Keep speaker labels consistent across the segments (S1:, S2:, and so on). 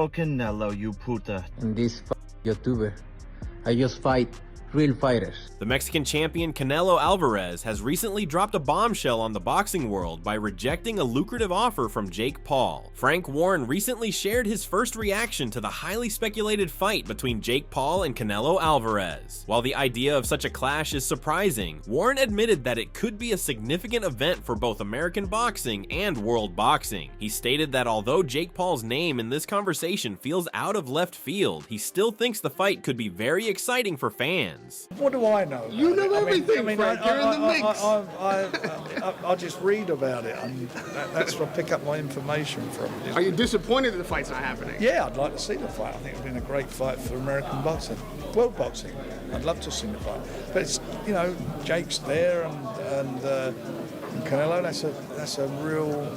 S1: Oh, Canelo, you puta.
S2: And this YouTuber, I just fight real fighters.
S3: The Mexican champion Canelo Alvarez has recently dropped a bombshell on the boxing world by rejecting a lucrative offer from Jake Paul. Frank Warren recently shared his first reaction to the highly speculated fight between Jake Paul and Canelo Alvarez. While the idea of such a clash is surprising, Warren admitted that it could be a significant event for both American boxing and world boxing. He stated that although Jake Paul's name in this conversation feels out of left field, he still thinks the fight could be very exciting for fans.
S4: What do I know?
S5: You know everything, Frank. You're in the mix.
S4: I just read about it, and that's where I pick up my information from.
S5: Are you disappointed that the fight's not happening?
S4: Yeah, I'd like to see the fight. I think it's been a great fight for American boxing, world boxing. I'd love to see the fight. But it's, you know, Jake's there and Canelo. That's a real.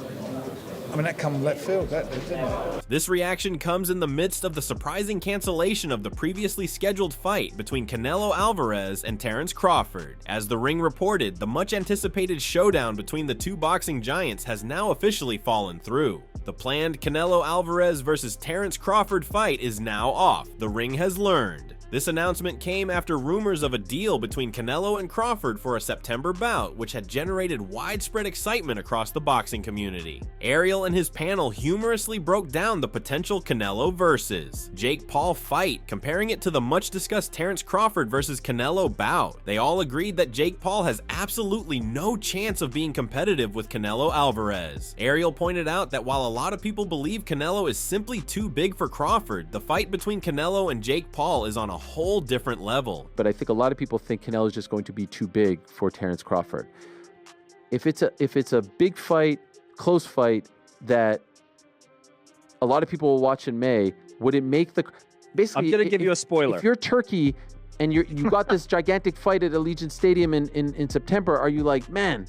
S4: I mean, that come left field, that did, didn't it?
S3: This reaction comes in the midst of the surprising cancellation of the previously scheduled fight between Canelo Alvarez and Terence Crawford. As The Ring reported, the much-anticipated showdown between the two boxing giants has now officially fallen through. The planned Canelo Alvarez versus Terence Crawford fight is now off, The Ring has learned. This announcement came after rumors of a deal between Canelo and Crawford for a September bout, which had generated widespread excitement across the boxing community. Ariel and his panel humorously broke down the potential Canelo versus Jake Paul fight, comparing it to the much-discussed Terence Crawford versus Canelo bout. They all agreed that Jake Paul has absolutely no chance of being competitive with Canelo Alvarez. Ariel pointed out that while a lot of people believe Canelo is simply too big for Crawford, the fight between Canelo and Jake Paul is on a whole different level.
S6: But I think a lot of people think Canelo is just going to be too big for Terence Crawford. If it's a big fight, close fight that a lot of people will watch in May, would it make the basically?
S7: I'm gonna give you a spoiler.
S6: If you're Turkey and you got this gigantic fight at Allegiant Stadium in September, are you like, man,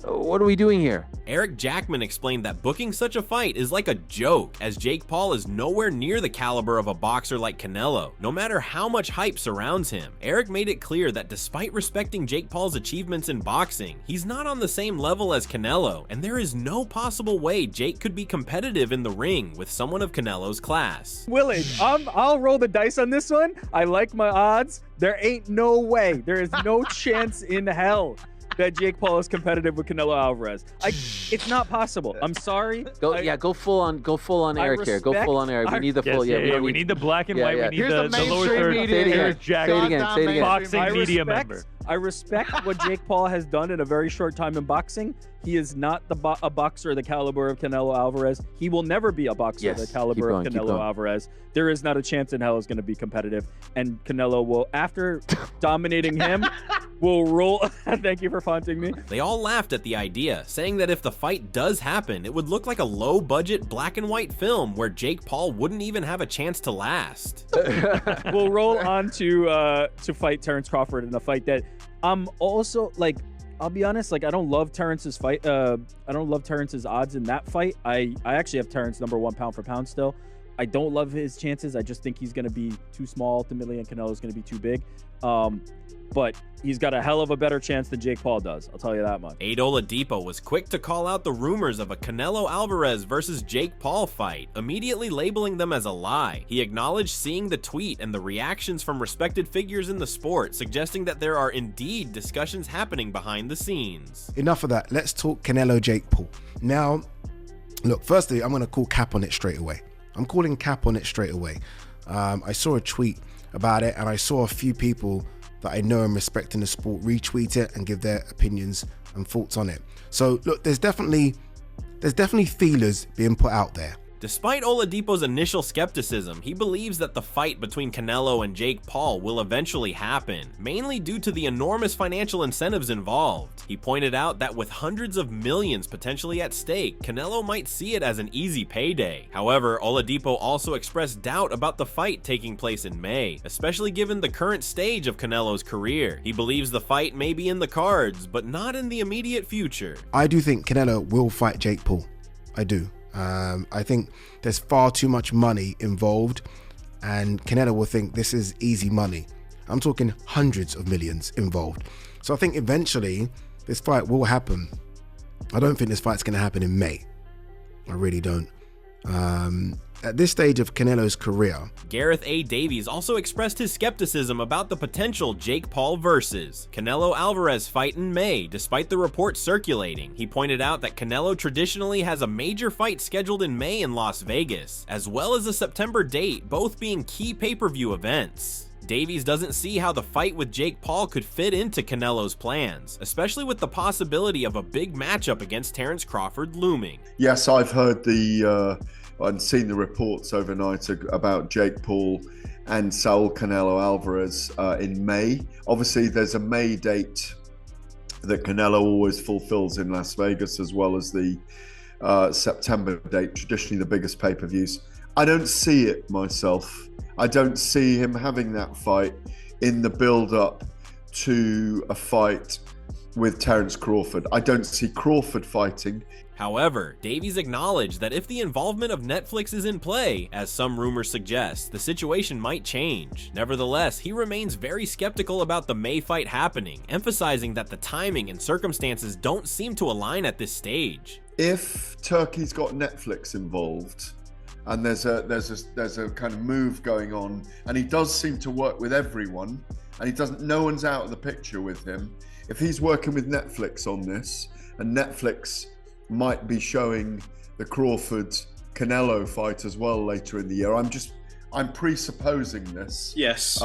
S6: what are we doing here?
S3: Eric Jackman explained that booking such a fight is like a joke, as Jake Paul is nowhere near the caliber of a boxer like Canelo, no matter how much hype surrounds him. Eric made it clear that despite respecting Jake Paul's achievements in boxing, he's not on the same level as Canelo, and there is no possible way Jake could be competitive in the ring with someone of Canelo's class.
S7: Willard, I'll roll the dice on this one. I like my odds. There ain't no way. There is no chance in hell that Jake Paul is competitive with Canelo Alvarez. It's not possible. I'm sorry.
S6: Go full on Eric here. Go full on Eric. We need the full.
S8: We need the black and white. We need the lower third.
S6: Say it again.
S8: Boxing media member.
S7: I respect what Jake Paul has done in a very short time in boxing. He is not a boxer of the caliber of Canelo Alvarez. He will never be a boxer of the caliber of Canelo Alvarez. There is not a chance in hell is going to be competitive. And Canelo will, after dominating him, will roll. Thank you for taunting me.
S3: They all laughed at the idea, saying that if the fight does happen, it would look like a low-budget black and white film where Jake Paul wouldn't even have a chance to last.
S7: We'll roll on to fight Terence Crawford in a fight that I'm also like. I'll be honest, like I don't love Terrence's fight. I don't love Terrence's odds in that fight. I actually have Terrence #1 pound for pound still. I don't love his chances. I just think he's going to be too small ultimately, and Canelo's going to be too big. But he's got a hell of a better chance than Jake Paul does. I'll tell you that much.
S3: Oladipo was quick to call out the rumors of a Canelo Alvarez versus Jake Paul fight, immediately labeling them as a lie. He acknowledged seeing the tweet and the reactions from respected figures in the sport, suggesting that there are indeed discussions happening behind the scenes.
S9: Enough of that. Let's talk Canelo Jake Paul. Now, look, firstly, I'm going to call cap on it straight away. I'm calling cap on it straight away. I saw a tweet about it, and I saw a few people that I know and respect in the sport retweet it and give their opinions and thoughts on it. So look, there's definitely feelers being put out there.
S3: Despite Oladipo's initial skepticism, he believes that the fight between Canelo and Jake Paul will eventually happen, mainly due to the enormous financial incentives involved. He pointed out that with hundreds of millions potentially at stake, Canelo might see it as an easy payday. However, Oladipo also expressed doubt about the fight taking place in May, especially given the current stage of Canelo's career. He believes the fight may be in the cards, but not in the immediate future.
S9: I do think Canelo will fight Jake Paul. I do. I think there's far too much money involved, and Canelo will think this is easy money. I'm talking hundreds of millions involved. So I think eventually this fight will happen. I don't think this fight's going to happen in May. I really don't. at this stage of Canelo's career.
S3: Gareth A. Davies also expressed his skepticism about the potential Jake Paul versus Canelo Alvarez fight in May, despite the reports circulating. He pointed out that Canelo traditionally has a major fight scheduled in May in Las Vegas, as well as a September date, both being key pay-per-view events. Davies doesn't see how the fight with Jake Paul could fit into Canelo's plans, especially with the possibility of a big matchup against Terence Crawford looming.
S10: Yes, I've heard and seen the reports overnight about Jake Paul and Saul Canelo Alvarez in May. Obviously, there's a May date that Canelo always fulfills in Las Vegas, as well as the September date, traditionally the biggest pay-per-views. I don't see it myself. I don't see him having that fight in the build-up to a fight with Terence Crawford. I don't see Crawford fighting.
S3: However, Davies acknowledged that if the involvement of Netflix is in play, as some rumors suggest, the situation might change. Nevertheless, he remains very skeptical about the May fight happening, emphasizing that the timing and circumstances don't seem to align at this stage.
S10: If Turkey's got Netflix involved, and there's a kind of move going on, and he does seem to work with everyone, and no one's out of the picture with him. If he's working with Netflix on this, and Netflix might be showing the Crawford Canelo fight as well later in the year, I'm presupposing this.
S5: Yes.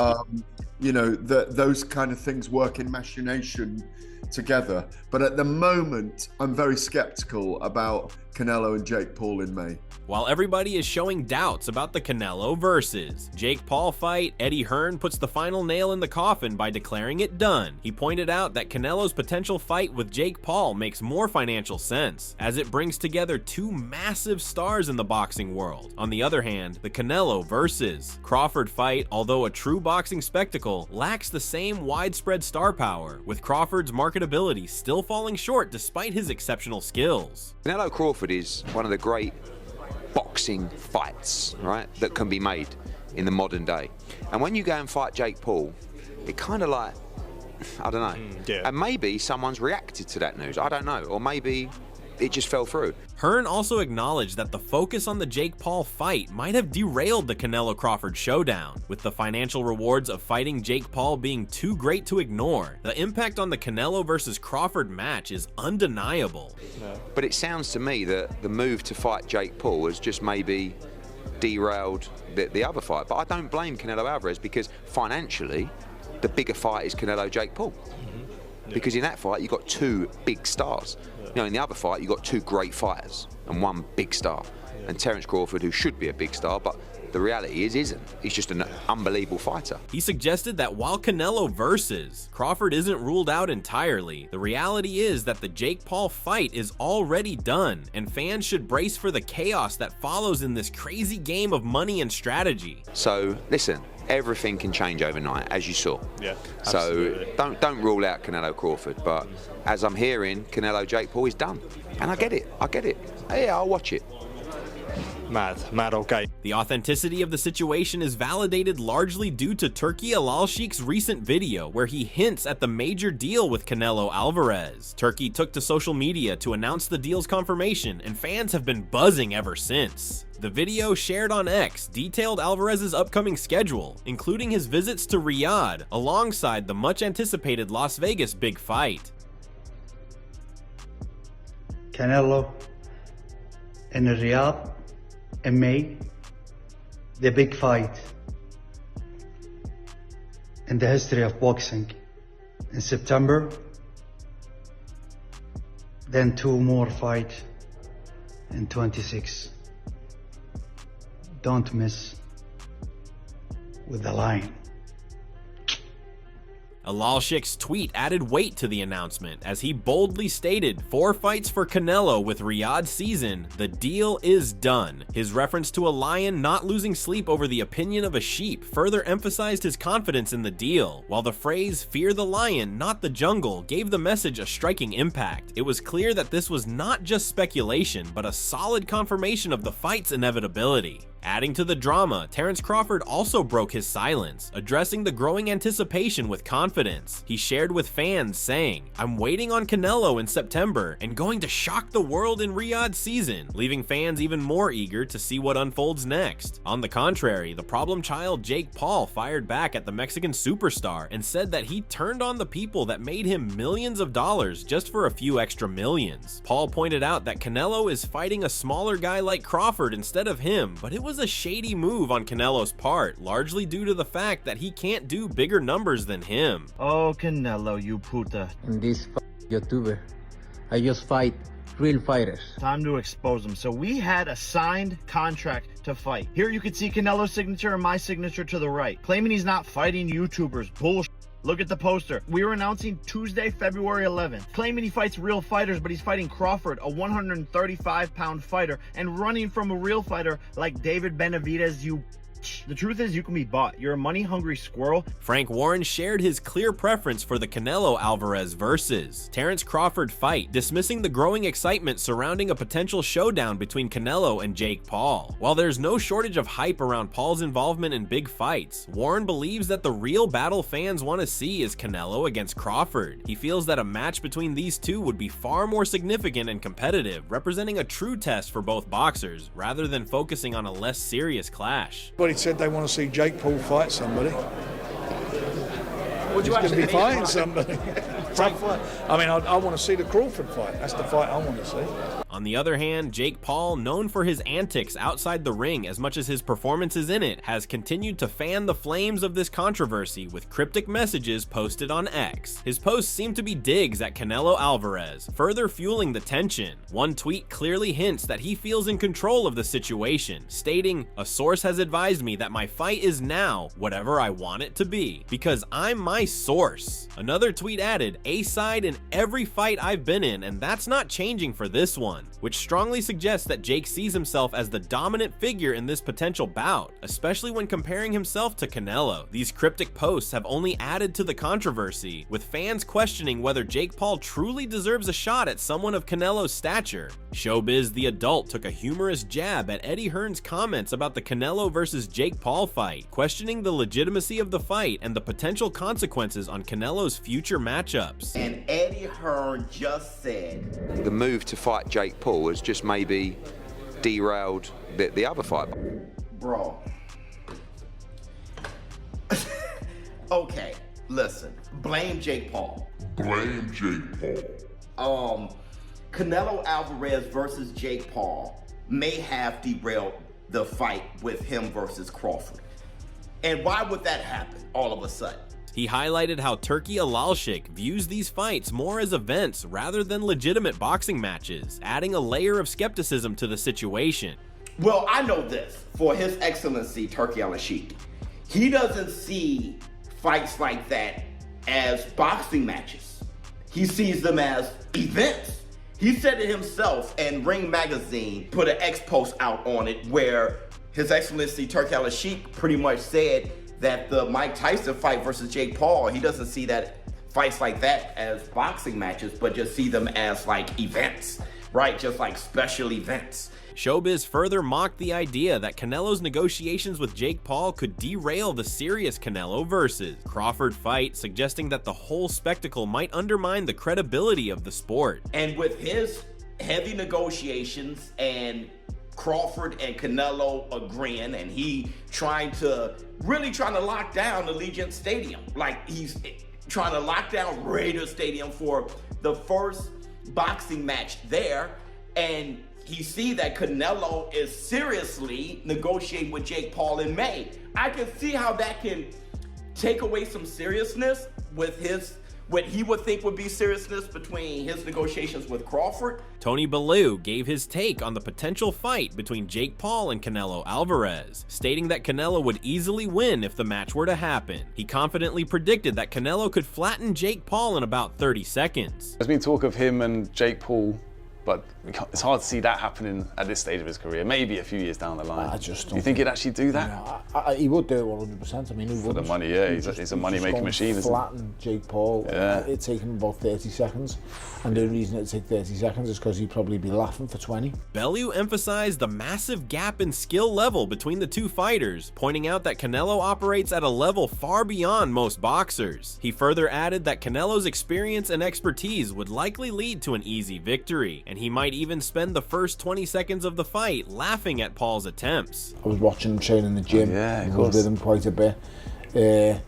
S10: Those kind of things work in machination together. But at the moment, I'm very skeptical about Canelo and Jake Paul in May.
S3: While everybody is showing doubts about the Canelo versus Jake Paul fight, Eddie Hearn puts the final nail in the coffin by declaring it done. He pointed out that Canelo's potential fight with Jake Paul makes more financial sense, as it brings together two massive stars in the boxing world. On the other hand, the Canelo versus Crawford fight, although a true boxing spectacle, lacks the same widespread star power, with Crawford's marketability still falling short despite his exceptional skills.
S11: Canelo Crawford is one of the great boxing fights, right, that can be made in the modern day. And when you go and fight Jake Paul, it kind of like, I don't know.
S5: Yeah.
S11: And maybe someone's reacted to that news. I don't know. Or maybe it just fell through.
S3: Hearn also acknowledged that the focus on the Jake Paul fight might have derailed the Canelo Crawford showdown, with the financial rewards of fighting Jake Paul being too great to ignore. The impact on the Canelo versus Crawford match is undeniable.
S11: But it sounds to me that the move to fight Jake Paul has just maybe derailed the other fight. But I don't blame Canelo Alvarez, because financially, the bigger fight is Canelo-Jake Paul. Because in that fight, you've got two big stars. In the other fight, you've got two great fighters and one big star. And Terence Crawford, who should be a big star, but the reality is isn't. He's just an unbelievable fighter.
S3: He suggested that while Canelo versus Crawford isn't ruled out entirely, the reality is that the Jake Paul fight is already done, and fans should brace for the chaos that follows in this crazy game of money and strategy.
S11: So, listen, everything can change overnight, as you saw.
S5: Yeah,
S11: so don't rule out Canelo Crawford, but as I'm hearing, Canelo Jake Paul is done. And I get it. Yeah, I'll watch it.
S5: Mad, okay.
S3: The authenticity of the situation is validated largely due to Turki Alalshik's recent video, where he hints at the major deal with Canelo Alvarez. Turki took to social media to announce the deal's confirmation, and fans have been buzzing ever since. The video shared on X detailed Alvarez's upcoming schedule, including his visits to Riyadh, alongside the much-anticipated Las Vegas big fight.
S12: Canelo in Riyadh in May, the big fight in the history of boxing. In September, then two more fights in 26. Don't miss with the line.
S3: Alalshik's tweet added weight to the announcement, as he boldly stated, 4 fights for Canelo with Riyadh season, the deal is done. His reference to a lion not losing sleep over the opinion of a sheep further emphasized his confidence in the deal, while the phrase "fear the lion, not the jungle" gave the message a striking impact. It was clear that this was not just speculation, but a solid confirmation of the fight's inevitability. Adding to the drama, Terence Crawford also broke his silence, addressing the growing anticipation with confidence. He shared with fans saying, "I'm waiting on Canelo in September and going to shock the world in Riyadh season," leaving fans even more eager to see what unfolds next. On the contrary, the problem child Jake Paul fired back at the Mexican superstar and said that he turned on the people that made him millions of dollars just for a few extra millions. Paul pointed out that Canelo is fighting a smaller guy like Crawford instead of him, but it was a shady move on Canelo's part, largely due to the fact that he can't do bigger numbers than him.
S1: Oh, Canelo, you puta.
S2: In this YouTuber, I just fight real fighters.
S1: Time to expose him. So we had a signed contract to fight. Here you can see Canelo's signature and my signature to the right, claiming he's not fighting YouTubers. Bullshit. Look at the poster. We were announcing Tuesday, February 11th, claiming he fights real fighters, but he's fighting Crawford, a 135-pound fighter, and running from a real fighter like David Benavidez, you... The truth is, you can be bought. You're a money-hungry squirrel.
S3: Frank Warren shared his clear preference for the Canelo Alvarez versus Terence Crawford fight, dismissing the growing excitement surrounding a potential showdown between Canelo and Jake Paul. While there's no shortage of hype around Paul's involvement in big fights, Warren believes that the real battle fans want to see is Canelo against Crawford. He feels that a match between these two would be far more significant and competitive, representing a true test for both boxers, rather than focusing on a less serious clash.
S4: He said they want to see Jake Paul fight somebody.
S11: Would you
S4: He's going to be
S11: actually
S4: fighting somebody. Tough fight. I mean, I want to see the Crawford fight. That's the fight I want to see.
S3: On the other hand, Jake Paul, known for his antics outside the ring as much as his performances in it, has continued to fan the flames of this controversy with cryptic messages posted on X. His posts seem to be digs at Canelo Alvarez, further fueling the tension. One tweet clearly hints that he feels in control of the situation, stating, "A source has advised me that my fight is now whatever I want it to be, because I'm my source." Another tweet added, "A side in every fight I've been in, and that's not changing for this one," which strongly suggests that Jake sees himself as the dominant figure in this potential bout, especially when comparing himself to Canelo. These cryptic posts have only added to the controversy, with fans questioning whether Jake Paul truly deserves a shot at someone of Canelo's stature. Showbiz the Adult took a humorous jab at Eddie Hearn's comments about the Canelo versus Jake Paul fight, questioning the legitimacy of the fight and the potential consequences on Canelo's future matchups.
S13: And Eddie Hearn just said,
S11: the move to fight Jake Paul has just maybe derailed the other fight.
S13: Bro. Okay, listen. Blame Jake Paul.
S14: Blame Jake Paul.
S13: Canelo Alvarez versus Jake Paul may have derailed the fight with him versus Crawford. And why would that happen all of a sudden?
S3: He highlighted how Turki Alalshik views these fights more as events rather than legitimate boxing matches, adding a layer of skepticism to the situation.
S13: Well, I know this for His Excellency Turki Alalshik. He doesn't see fights like that as boxing matches. He sees them as events. He said it himself, and Ring Magazine put an X post out on it where His Excellency Turki Alalshik pretty much said that the Mike Tyson fight versus Jake Paul, he doesn't see that fights like that as boxing matches, but just see them as like events, right? Just like special events.
S3: Showbiz further mocked the idea that Canelo's negotiations with Jake Paul could derail the serious Canelo versus Crawford fight, suggesting that the whole spectacle might undermine the credibility of the sport.
S13: And with his heavy negotiations and Crawford and Canelo agreeing, and he really trying to lock down Allegiant Stadium. Like, he's trying to lock down Raider Stadium for the first boxing match there. And he see that Canelo is seriously negotiating with Jake Paul in May. I can see how that can take away some seriousness with what he would think would be seriousness between his negotiations with Crawford.
S3: Tony Bellew gave his take on the potential fight between Jake Paul and Canelo Alvarez, stating that Canelo would easily win if the match were to happen. He confidently predicted that Canelo could flatten Jake Paul in about 30 seconds.
S15: There's been talk of him and Jake Paul but it's hard to see that happening at this stage of his career. Maybe a few years down the line.
S16: I just don't.
S15: Do you think he'd actually do that?
S16: He would do it 100%. I mean,
S15: for the money, yeah. He's a money-making machine.
S16: Flatten Jake Paul.
S15: Yeah.
S16: It'd take him about 30 seconds, and the reason it'd take 30 seconds is because he'd probably be laughing for 20.
S3: Bellew emphasized the massive gap in skill level between the two fighters, pointing out that Canelo operates at a level far beyond most boxers. He further added that Canelo's experience and expertise would likely lead to an easy victory, and he might even spend the first 20 seconds of the fight laughing at Paul's attempts.
S16: I was watching him train in the gym.
S15: Yeah,
S16: I was with him quite a bit.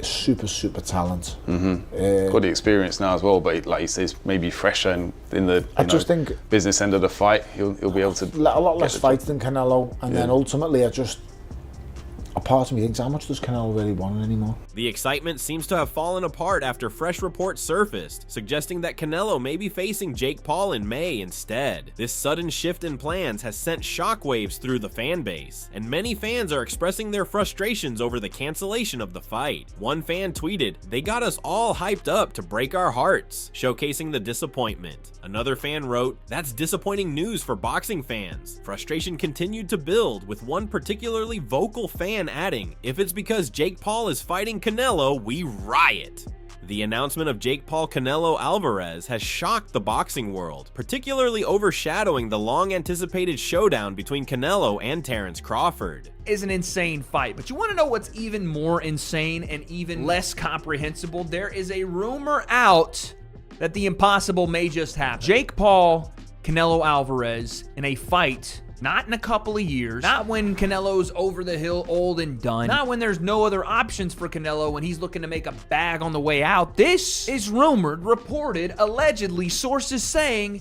S16: Super talent.
S15: Got the experience now as well, but like he says, maybe fresher in the
S16: think
S15: business end of the fight. He'll be able to
S16: a lot less fights than Canelo, and then ultimately a part of me thinks, how much does Canelo really want anymore?
S3: The excitement seems to have fallen apart after fresh reports surfaced, suggesting that Canelo may be facing Jake Paul in May instead. This sudden shift in plans has sent shockwaves through the fan base, and many fans are expressing their frustrations over the cancellation of the fight. One fan tweeted, "They got us all hyped up to break our hearts," showcasing the disappointment. Another fan wrote, "That's disappointing news for boxing fans." Frustration continued to build, with one particularly vocal fan adding, "If it's because Jake Paul is fighting Canelo, we riot." The announcement of Jake Paul Canelo Alvarez has shocked the boxing world, particularly overshadowing the long-anticipated showdown between Canelo and Terence Crawford.
S17: Is an insane fight, but you want to know what's even more insane and even less comprehensible? There is a rumor out that the impossible may just happen. Jake Paul, Canelo Alvarez in a fight. Not in a couple of years, not when Canelo's over the hill, old and done, not when there's no other options for Canelo when he's looking to make a bag on the way out. This is rumored, reported, allegedly, sources saying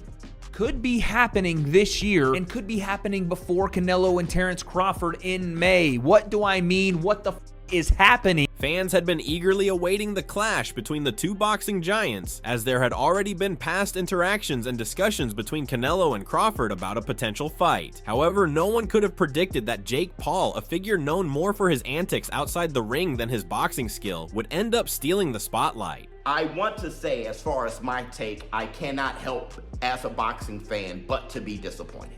S17: could be happening this year and could be happening before Canelo and Terence Crawford in May. What do I mean? What the is happening?
S3: Fans had been eagerly awaiting the clash between the two boxing giants, as there had already been past interactions and discussions between Canelo and Crawford about a potential fight. However, no one could have predicted that Jake Paul, a figure known more for his antics outside the ring than his boxing skill, would end up stealing the spotlight.
S13: I want to say, as far as my take, I cannot help as a boxing fan but to be disappointed.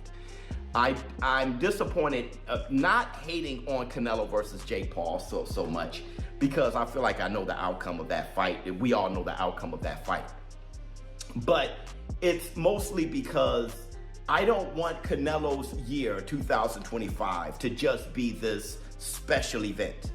S13: I'm disappointed, not hating on Canelo versus Jake Paul so much, because I feel like I know the outcome of that fight, and we all know the outcome of that fight. But it's mostly because I don't want Canelo's year, 2025, to just be this special event.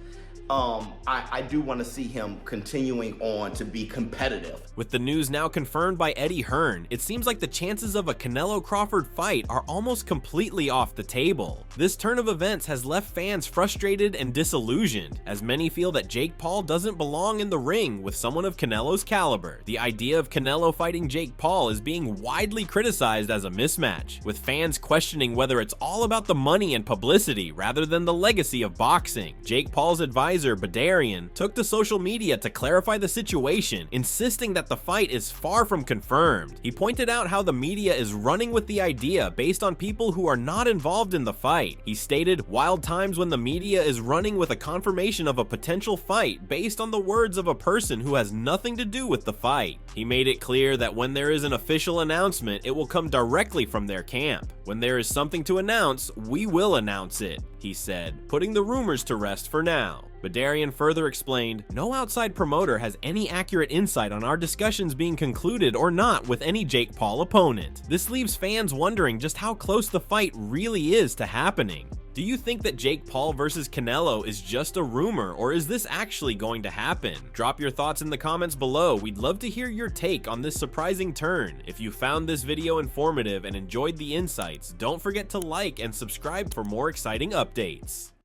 S13: I do want to see him continuing on to be competitive.
S3: With the news now confirmed by Eddie Hearn, it seems like the chances of a Canelo-Crawford fight are almost completely off the table. This turn of events has left fans frustrated and disillusioned, as many feel that Jake Paul doesn't belong in the ring with someone of Canelo's caliber. The idea of Canelo fighting Jake Paul is being widely criticized as a mismatch, with fans questioning whether it's all about the money and publicity rather than the legacy of boxing. Jake Paul's advisor, Badarian, took to social media to clarify the situation, insisting that the fight is far from confirmed. He pointed out how the media is running with the idea based on people who are not involved in the fight. He stated, "Wild times when the media is running with a confirmation of a potential fight based on the words of a person who has nothing to do with the fight." He made it clear that when there is an official announcement, it will come directly from their camp. "When there is something to announce, we will announce it," he said, putting the rumors to rest for now. Badarian further explained, "No outside promoter has any accurate insight on our discussions being concluded or not with any Jake Paul opponent. This leaves fans wondering just how close the fight really is to happening." Do you think that Jake Paul versus Canelo is just a rumor, or is this actually going to happen? Drop your thoughts in the comments below. We'd love to hear your take on this surprising turn. If you found this video informative and enjoyed the insights, don't forget to like and subscribe for more exciting updates.